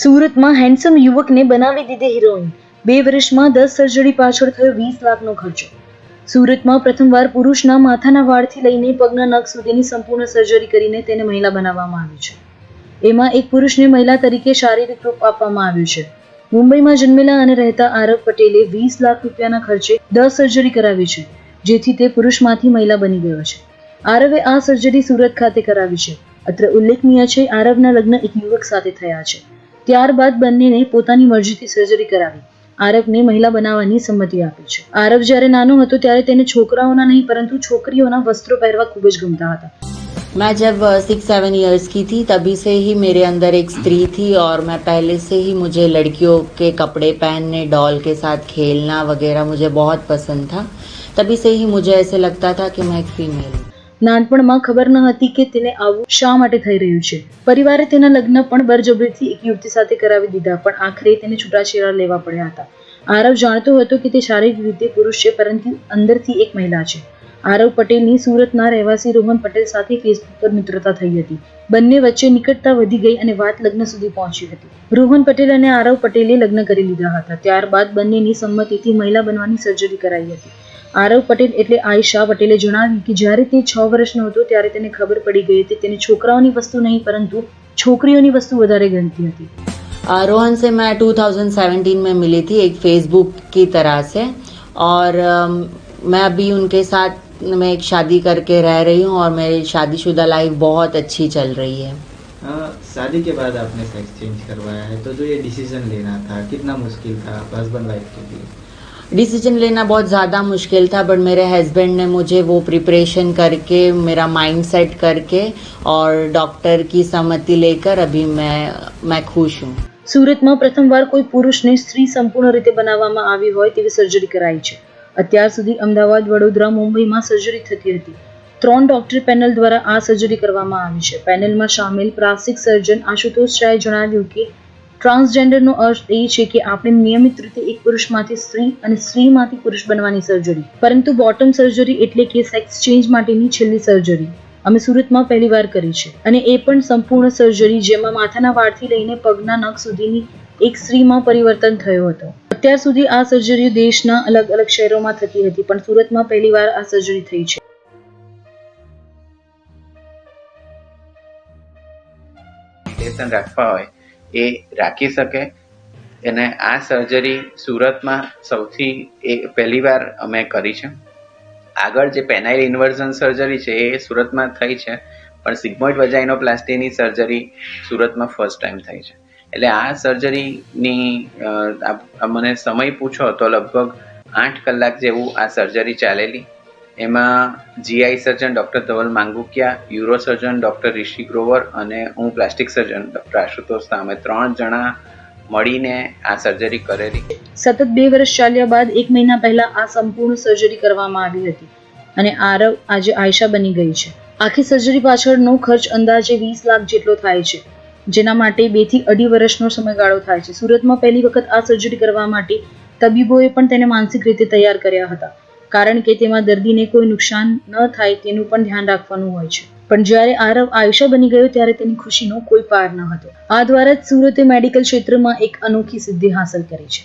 સુરતમાં હેન્ડસમ યુવકને બનાવી દીધી હિરોઈન. 2 વર્ષમાં 10 સર્જરી પાછળ થયો 20 લાખનો ખર્ચો. સુરતમાં પ્રથમવાર પુરુષના માથાના વાળથી લઈને પગના નખ સુધીની સંપૂર્ણ સર્જરી કરીને તેને મહિલા બનાવવામાં આવી છે. એમાં એક પુરુષને મહિલા તરીકે શારીરિક રૂપ આપવામાં આવ્યું છે. મુંબઈમાં જન્મેલા અને રહેતા આરવ પટેલે 20 લાખ રૂપિયાના ખર્ચે 10 સર્જરી કરાવી છે, જેથી તે પુરુષમાંથી મહિલા બની ગયો છે. આરવે આ સર્જરી સુરત ખાતે કરાવી છે. અત્રે ઉલ્લેખનીય છે, આરવના લગ્ન એક યુવક સાથે થયા છે. ત્યારબાદ બંનેને પોતાની મરજીથી સર્જરી કરાવી આરવને મહિલા બનાવવાની સંમતિ આપી છે. આરવ જ્યારે નાનો હતો ત્યારે તેને છોકરાઓના નહીં પરંતુ છોકરીઓના વસ્ત્રો પહેરવા ખૂબ જ ગમતા હતા. मैं जब 6-7 इयर्स की थी तभी से ही मेरे अंदर एक स्त्री थी और मैं पहले से ही मुझे लड़कियों के कपड़े पहनने, डॉल के साथ खेलना वगैरह मुझे बहुत पसंद था. तभी से ही मुझे ऐसे लगता था कि मैं एक फीमेल हूँ. નાનપણમાં ખબર ન હતી કે તેને આવું શા માટે થઈ રહ્યું છે. પરિવારે તેના લગ્ન પણ બળજબરીથી એક યુવતી સાથે કરાવી દીધા, પણ આખરે તેને છૂટાછેડા લેવા પડ્યા હતા. આરવ જાણતો હતો કે તે શારીરિક રીતે પુરુષ છે, પરંતુ અંદરથી એક મહિલા છે. આરવ પટેલની સુરતના રહેવાસી રોહન પટેલ સાથે ફેસબુક પર મિત્રતા થઈ હતી. બંને વચ્ચે નિકટતા વધી ગઈ અને વાત લગ્ન સુધી પહોંચી હતી. રોહન પટેલ અને આરવ પટેલે લગ્ન કરી લીધા હતા. ત્યારબાદ બંનેની સંમતિથી મહિલા બનવાની સર્જરી કરાઈ હતી. આરવ પટેલ એટલે આયશા પટેલે જણાવ્યું કે જ્યારે તે 6 વર્ષનો હતો ત્યારે તેને ખબર પડી ગઈ હતી તેને છોકરાઓની વસ્તુ નહીં પરંતુ છોકરીઓની વસ્તુ વધારે ગમતી હતી. रोहन से मैं 2017 में मिली थी एक फेसबुक की तरह से और मैं अभी उनके साथ मैं एक शादी करके रह रही हूँ और मेरी शादीशुदा लाइफ बहुत अच्छी चल रही है. शादी के बाद आपने सेक्स चेंज करवाया है, तो जो ये डिसीजन लेना था कितना मुश्किल था हस्बैंड वाइफ के लिए? डिसीजन लेना बहुत ज़्यादा मुश्किल था, बट मेरे हस्बैंड ने मुझे वो प्रिपरेशन करके मेरा माइंड सेट करके और डॉक्टर की सम्मति लेकर अभी मैं खुश हूँ. સુરતમાં પ્રથમવાર કોઈ પુરુષને સ્ત્રી સંપૂર્ણ રીતે બનાવવામાં આવી હોય તેવી સર્જરી કરાઈ છે. અત્યાર સુધી અમદાવાદ, વડોદરા, મુંબઈમાં સર્જરી થતી હતી. 3 ડોક્ટર પેનલ દ્વારા આ સર્જરી કરવામાં આવી છે. પેનલમાં સામેલ પ્લાસ્ટિક સર્જન આશુતોષ શાહે જણાવ્યું કે ટ્રાન્સજેન્ડરનો અર્થ એ છે કે આપણે નિયમિત રીતે એક પુરુષમાંથી સ્ત્રી અને સ્ત્રીમાંથી પુરુષ બનવાની સર્જરી, પરંતુ બોટમ સર્જરી એટલે કે સેક્સ ચેન્જ માટેની છેલ્લી સર્જરી અમે સુરતમાં પહેલીવાર કરી છે, અને એ પણ સંપૂર્ણ સર્જરી જેમાં માથાના વાળથી લઈને પગના નખ સુધીની એક સ્ત્રીમાં પરિવર્તન થયો હતો. અત્યાર સુધી આ સર્જરીઓ દેશના અલગ અલગ શહેરોમાં થતી હતી, પણ સુરતમાં પહેલીવાર આ સર્જરી થઈ છે. રિલેશન રાખવા હોય એ રાખી શકે. અને આ સર્જરી સુરતમાં સૌથી પહેલીવાર અમે કરી છે. આગળ જે પેનાઇલ ઇન્વર્ઝન સર્જરી છે એ સુરતમાં થઈ છે, પણ સિગ્મોઇડ વજાઇનોપ્લાસ્ટીની સર્જરી સુરતમાં ફર્સ્ટ ટાઈમ થઈ છે. એટલે આ સર્જરીની મને સમય પૂછો તો લગભગ 8 કલાક જેવું આ સર્જરી ચાલેલી. એમાં GI surgeon doctor Dhaval Mangukiya, uro surgeon doctor Rishi Grover અને હું plastic surgeon doctor Ashutosh Shah, અમે 3 જણા મળીને આ સર્જરી કરેલી. સતત 2 વર્ષ ચાલ્યા બાદ 1 મહિના પહેલા આ સંપૂર્ણ સર્જરી કરવામાં આવી હતી અને આરવ આજે આયશા બની ગઈ છે. આખી સર્જરી પાછળનો ખર્ચ અંદાજે 20 લાખ જેટલો થાય છે, જેના માટે 2 થી 2.5 વર્ષનો સમયગાળો થાય છે. સુરતમાં પહેલી વખત આ સર્જરી કરવા માટે તબીબોએ પણ તેને માનસિક રીતે તૈયાર કર્યા હતા, કારણ કે તેમાં દર્દીને કોઈ નુકસાન ન થાય તેનું પણ ધ્યાન રાખવાનું હોય છે. પણ જ્યારે આરવ આયશા બની ગયો ત્યારે તેની ખુશીનો કોઈ પાર ન હતો. આ દ્વારા જ સુરતે મેડિકલ ક્ષેત્રમાં એક અનોખી સિદ્ધિ હાંસલ કરી છે.